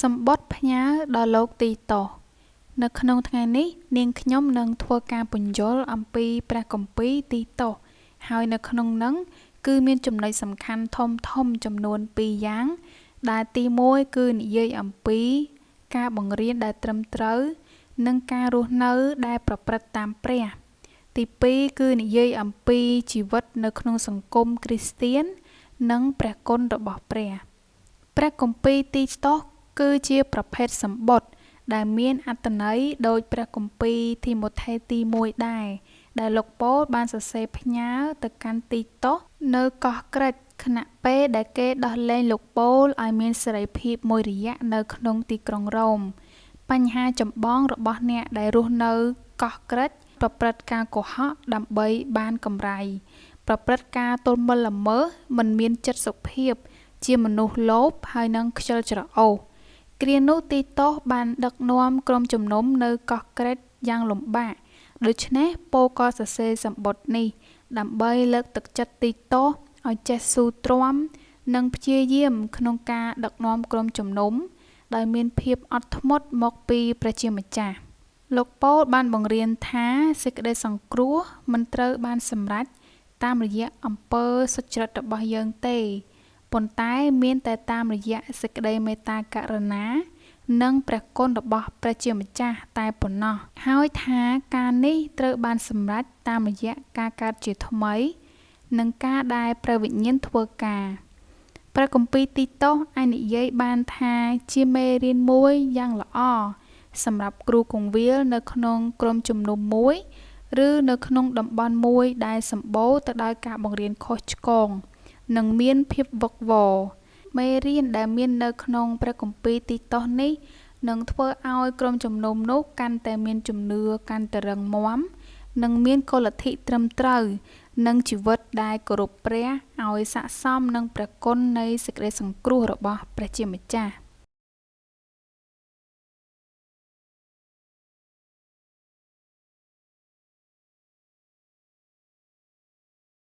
សម្បត្តិផ្ញើដល់លោកទីតោនៅក្នុងថ្ងៃនេះនាងខ្ញុំនឹងធ្វើការពន្យល់អំពីព្រះគម្ពីរទីតោហើយនៅក្នុងនោះគឺមានចំណុចសំខាន់ធំចំនួន2យ៉ាងដែលទី1គឺនិយាយអំពីការបង្រៀនដែលត្រឹមត្រូវនិងការរស់នៅដែលប្រព្រឹត្តតាមព្រះទី2គឺនិយាយអំពីជីវិតនៅក្នុងសង្គមគ្រីស្ទាននិងព្រះគុណរបស់ព្រះគម្ពីរទីតោគឺជាប្រភេទសម្បត្តិដែលមានអត្ថន័យដូចព្រះគម្ពីរទីម៉ូថេទី1ដែរដែលលោកប៉ូលបានសរសេរផ្ញើទៅកាន់ទីតោនៅកោះក្រិចខណៈពេលដែលគេដោះលែងលោកប៉ូលឲ្យមានសេរីភាពមួយរយៈនៅក្នុងទីក្រុងរ៉ូមបញ្ហាចម្បងរបស់អ្នកដែលរស់នៅកោះក្រិចប្រព្រឹត្តការកុហកដើម្បីបានកម្រៃប្រព្រឹត្តការទោលមុលល្មើសមិនមានចិត្តសុភាពជាមនុស្សលោភហើយនឹងខ្ជិលច្រអូសគ្រានោះទីតោបានដឹកនាំក្រុមជំនុំនៅកោះក្រិចយ៉ាងលំបាកដូច្នេះប៉ូលក៏សរសេរសម្បត្តិនេះដើម្បីលើកទឹកចិត្តទីតោឲ្យចេះស៊ូទ្រាំនិងព្យាយាមក្នុងការដឹកនាំក្រុមជំនុំដោយមានភាពអត់ធ្មត់មកពីព្រះជាម្ចាស់លោកប៉ូលបានបង្រៀនថាសេចក្តីសង្គ្រោះមិនត្រូវបានសម្រេចតាមរយៈអំពើសុចរិតរបស់យើងទេប៉ុន្តែមានតែតាមរយៈសេចក្តីមេត្តាករុណានិងព្រះគុណរបស់ព្រះជាម្ចាស់តែប៉ុណ្ណោះហើយថាការនេះត្រូវបានសម្រេចតាមរយៈការកើតជាថ្មីនិងការដែលព្រះវិញ្ញាណធ្វើការព្រះគម្ពីរទីតោអាចនិយាយបានថាជាមេរៀនមួយយ៉ាងល្អសម្រាប់គ្រូគង្វាលនៅក្នុងក្រុមជំនុំមួយឬនៅក្នុងតំបន់មួយដែលសម្បូរទៅដោយការបង្រៀនខុសឆ្គងនិងមានភាពវឹកវរមេរៀនដែលមាននៅក្នុងព្រះគម្ពីរទីតោនេះនឹងធ្វើឲ្យក្រុមជំនុំនោះកាន់តែមានជំនឿកាន់តែរឹងមាំនិងមានគោលលទ្ធិត្រឹមត្រូវនិងជីវិតដែលគោរពព្រះឲ្យស័ក្តិសមនឹងព្រះគុណនៃសេចក្តីសង្គ្រោះរបស់ព្រះជាម្ចាស់